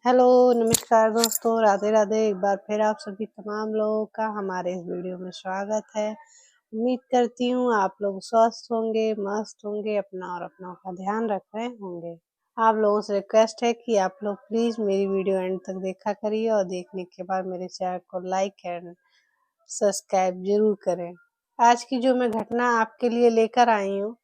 Hello, नमस्कार दोस्तों, राधे राधे। एक बार फिर आप सभी तमाम लोगों का हमारे इस वीडियो में स्वागत है। उम्मीद करती हूँ आप लोग स्वस्थ होंगे, मस्त होंगे, अपना और अपनों का ध्यान रख रहे होंगे। आप लोगों से रिक्वेस्ट है कि आप लोग प्लीज़ मेरी वीडियो एंड तक देखा करिए और देखने के बाद मेरे चैनल को लाइक एंड सब्सक्राइब ज़रूर करें। आज की जो मैं घटना आपके लिए लेकर आई हूँ,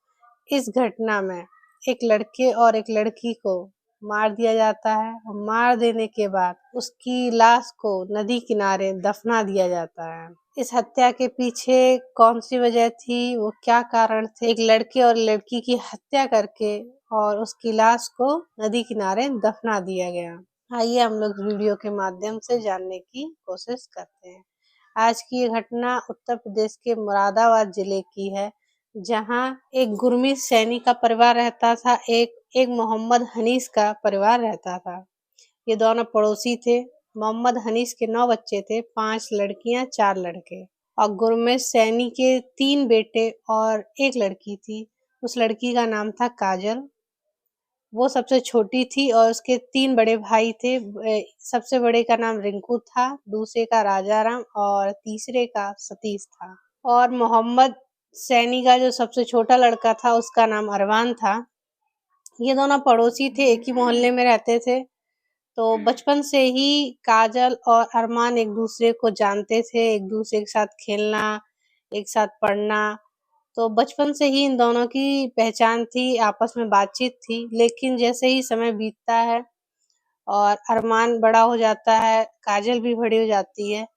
इस घटना में एक लड़के और एक लड़की को मार दिया जाता है और मार देने के बाद उसकी लाश को नदी किनारे दफना दिया जाता है। इस हत्या के पीछे कौन सी वजह थी, वो क्या कारण थे, एक लड़के और लड़की की हत्या करके और उसकी लाश को नदी किनारे दफना दिया गया। आइए हम लोग वीडियो के माध्यम से जानने की कोशिश करते हैं। आज की ये घटना उत्तर प्रदेश के मुरादाबाद जिले की है, जहां एक गुरमीत सैनी का परिवार रहता था, एक मोहम्मद हनीस का परिवार रहता था। ये दोनों पड़ोसी थे। मोहम्मद हनीस के 9 बच्चे थे, 5 लड़कियां 4 लड़के। और गुरमीत सैनी के 3 बेटे और 1 लड़की थी। उस लड़की का नाम था काजल। वो सबसे छोटी थी और उसके 3 बड़े भाई थे। सबसे बड़े का नाम रिंकू था, दूसरे का राजाराम और तीसरे का सतीश था। और मोहम्मद सैनी का जो सबसे छोटा लड़का था उसका नाम अरमान था। ये दोनों पड़ोसी थे, एक ही मोहल्ले में रहते थे। तो बचपन से ही काजल और अरमान एक दूसरे को जानते थे, एक दूसरे के साथ खेलना, एक साथ पढ़ना। तो बचपन से ही इन दोनों की पहचान थी, आपस में बातचीत थी। लेकिन जैसे ही समय बीतता है और अरमान बड़ा हो जाता है, काजल भी बड़ी हो जाती है,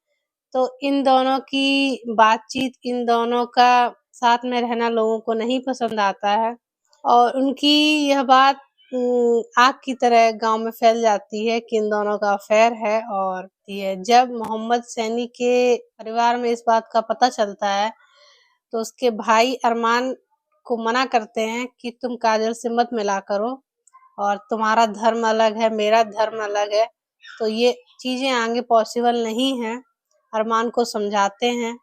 तो इन दोनों की बातचीत, इन दोनों का साथ में रहना लोगों को नहीं पसंद आता है और उनकी यह बात आग की तरह गांव में फैल जाती है कि इन दोनों का अफेयर है। और ये जब मोहम्मद सैनी के परिवार में इस बात का पता चलता है तो उसके भाई अरमान को मना करते हैं कि तुम काजल से मत मिला करो और तुम्हारा धर्म अलग है, मेरा धर्म अलग है, तो ये चीजें आगे पॉसिबल नहीं है। अरमान को समझाते हैं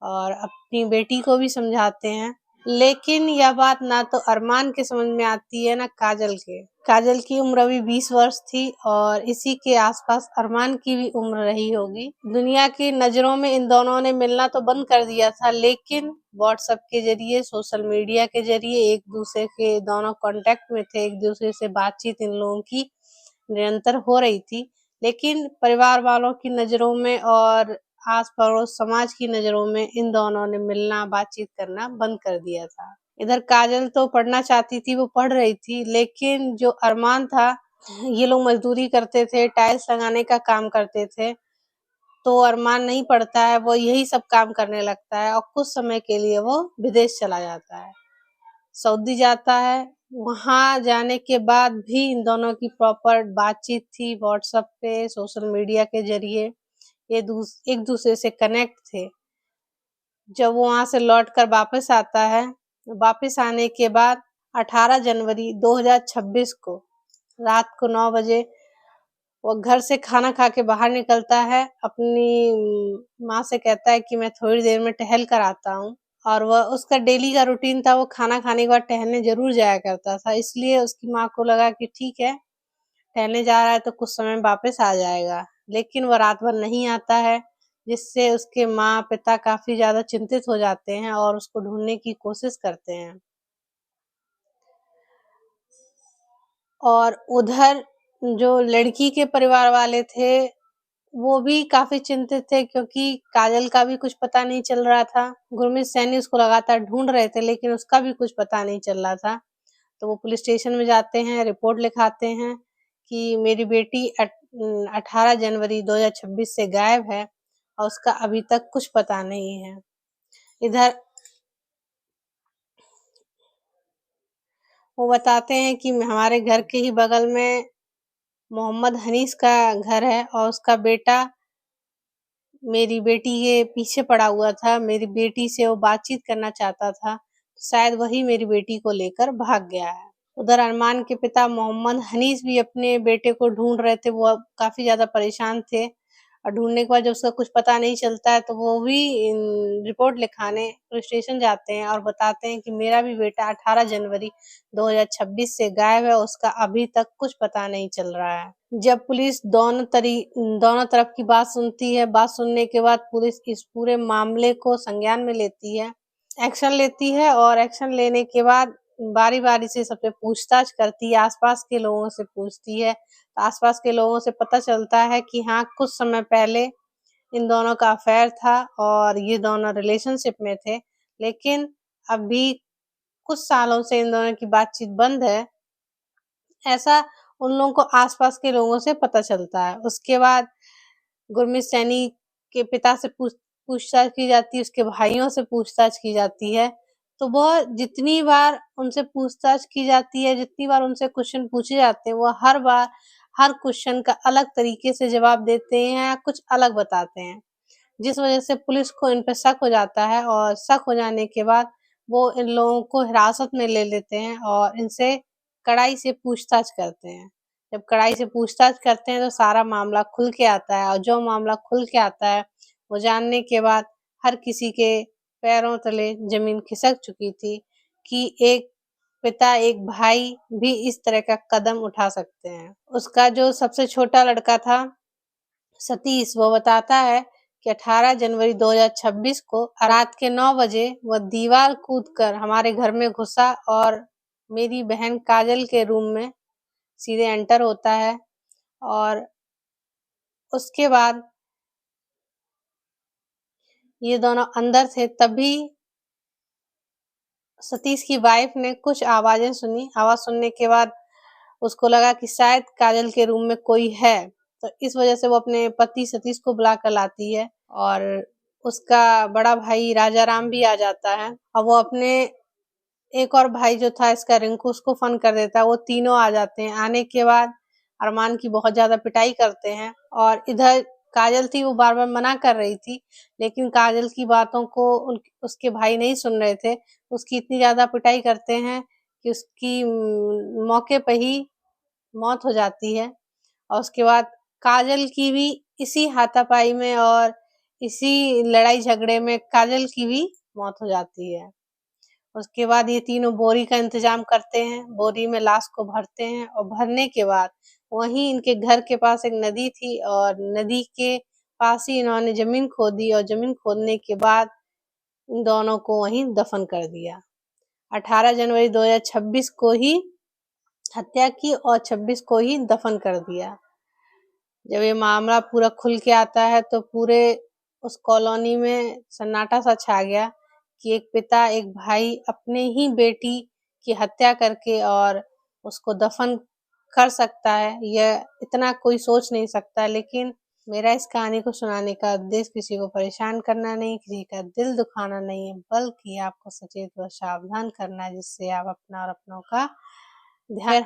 और अपनी बेटी को भी समझाते हैं, लेकिन यह बात ना तो अरमान के समझ में आती है ना काजल के। काजल की उम्र अभी 20 वर्ष थी और इसी के आसपास अरमान की भी उम्र रही होगी। दुनिया की नजरों में इन दोनों ने मिलना तो बंद कर दिया था, लेकिन व्हाट्सएप के जरिए, सोशल मीडिया के जरिए एक दूसरे के दोनों कांटेक्ट में थे, एक दूसरे से बातचीत इन लोगों की निरंतर हो रही थी। लेकिन परिवार वालों की नजरों में और आस पड़ोस समाज की नजरों में इन दोनों ने मिलना, बातचीत करना बंद कर दिया था। इधर काजल तो पढ़ना चाहती थी, वो पढ़ रही थी, लेकिन जो अरमान था, ये लोग मजदूरी करते थे, टाइल्स लगाने का काम करते थे, तो अरमान नहीं पढ़ता है, वो यही सब काम करने लगता है और कुछ समय के लिए वो विदेश चला जाता है, सऊदी जाता है। वहां जाने के बाद भी इन दोनों की प्रॉपर बातचीत थी, व्हाट्सएप पे, सोशल मीडिया के जरिए ये एक दूसरे से कनेक्ट थे। जब वो वहां से लौट कर वापस आता है, वापस आने के बाद 18 जनवरी 2026 को रात को 9 बजे वो घर से खाना खा के बाहर निकलता है, अपनी माँ से कहता है कि मैं थोड़ी देर में टहल कर आता हूँ। और वह उसका डेली का रूटीन था, वो खाना खाने के बाद टहलने जरूर जाया करता था। इसलिए उसकी माँ को लगा कि ठीक है, टहलने जा रहा है तो कुछ समय में वापस आ जाएगा, लेकिन वह रात भर नहीं आता है, जिससे उसके माँ पिता काफी ज्यादा चिंतित हो जाते हैं और उसको ढूंढने की कोशिश करते हैं। और उधर जो लड़की के परिवार वाले थे, वो भी काफी चिंतित थे, क्योंकि काजल का भी कुछ पता नहीं चल रहा था। गुरमीत सैनी उसको लगातार ढूंढ रहे थे, लेकिन उसका भी कुछ पता नहीं चल रहा था। तो वो पुलिस स्टेशन में जाते हैं, रिपोर्ट लिखाते हैं कि मेरी बेटी 18 जनवरी 2026 से गायब है और उसका अभी तक कुछ पता नहीं है। इधर वो बताते हैं कि हमारे घर के ही बगल में मोहम्मद हनीस का घर है और उसका बेटा मेरी बेटी के पीछे पड़ा हुआ था, मेरी बेटी से वो बातचीत करना चाहता था, शायद वही मेरी बेटी को लेकर भाग गया है। उधर अरमान के पिता मोहम्मद हनीस भी अपने बेटे को ढूंढ रहे थे, वो अब काफी ज्यादा परेशान थे और ढूंढने के बाद जब उसका कुछ पता नहीं चलता है तो वो भी रिपोर्ट लिखाने पुलिस स्टेशन जाते हैं और बताते हैं कि मेरा भी बेटा 18 जनवरी 2026 से गायब है, उसका अभी तक कुछ पता नहीं चल रहा है। जब पुलिस दोनों तरफ की बात सुनती है, बात सुनने के बाद पुलिस इस पूरे मामले को संज्ञान में लेती है, एक्शन लेती है और एक्शन लेने के बाद बारी-बारी से सबसे पूछताछ करती है, आस-पास के लोगों से पूछती है। आस-पास के लोगों से पता चलता है कि हाँ, कुछ समय पहले इन दोनों का अफेयर था और ये दोनों रिलेशनशिप में थे, लेकिन अभी कुछ सालों से इन दोनों की बातचीत बंद है। ऐसा उन लोगों को आस-पास के लोगों से पता चलता है। उसके बाद गुरमीत सैनी के पिता से पूछताछ की जाती है, उसके भाइयों से पूछताछ की जाती है। तो वह जितनी बार उनसे पूछताछ की जाती है, जितनी बार उनसे क्वेश्चन पूछे जाते हैं, वो हर बार हर क्वेश्चन का अलग तरीके से जवाब देते हैं या कुछ अलग बताते हैं। जिस वजह से पुलिस को इन पे शक हो जाता है और शक हो जाने के बाद वो इन लोगों को हिरासत में ले लेते हैं और इनसे कड़ाई से पूछताछ करते हैं। जब कड़ाई से पूछताछ करते हैं तो सारा मामला खुल के आता है और जो मामला खुल के आता है, वो जानने के बाद हर किसी के पैरों तले ज़मीन खिसक चुकी थी कि एक पिता, एक भाई भी इस तरह का कदम उठा सकते हैं। उसका जो सबसे छोटा लड़का था सतीश, वो बताता है कि 18 जनवरी 2026 को रात के 9 बजे वह दीवार कूदकर हमारे घर में घुसा और मेरी बहन काजल के रूम में सीधे एंटर होता है और उसके बाद ये दोनों अंदर थे। तभी सतीश की वाइफ ने कुछ आवाज़ें सुनी। आवाज़ सुनने के बाद उसको लगा कि शायद काजल के रूम में कोई है, तो इस वजह से वो अपने पति सतीश को बुला कर लाती है और उसका बड़ा भाई राजाराम भी आ जाता है और वो अपने एक और भाई जो था इसका रिंकू, उसको फ़ोन कर देता है। वो तीनों आ जाते हैं। आने के बाद अरमान की बहुत ज़्यादा पिटाई करते हैं और इधर काजल थी, वो बार-बार मना कर रही थी, लेकिन काजल की बातों को उसके भाई नहीं सुन रहे थे। उसकी इतनी ज़्यादा पिटाई करते हैं कि उसकी मौके पे ही मौत हो जाती है और उसके बाद काजल की भी इसी हाथापाई में और इसी लड़ाई झगड़े में काजल की भी मौत हो जाती है। उसके बाद ये तीनों बोरी का इंतज़ाम करते हैं, बोरी में लाश को भरते हैं और भरने के बाद वहीं इनके घर के पास एक नदी थी और नदी के पास ही इन्होंने ज़मीन खोदी और ज़मीन खोदने के बाद इन दोनों को वहीं दफ़न कर दिया। 18 जनवरी 2026 को ही हत्या की और 26 को ही दफ़न कर दिया। जब ये मामला पूरा खुल के आता है तो पूरे उस कॉलोनी में सन्नाटा-सा छा गया कि एक पिता, एक भाई अपने ही बेटी की हत्या करके और उसको दफ़न कर सकता है, यह इतना कोई सोच नहीं सकता। लेकिन मेरा इस कहानी को सुनाने का उद्देश्य किसी को परेशान करना नहीं, किसी का दिल दुखाना नहीं है, बल्कि आपको सचेत व सावधान करना है, जिससे आप अपना और अपनों का ध्यान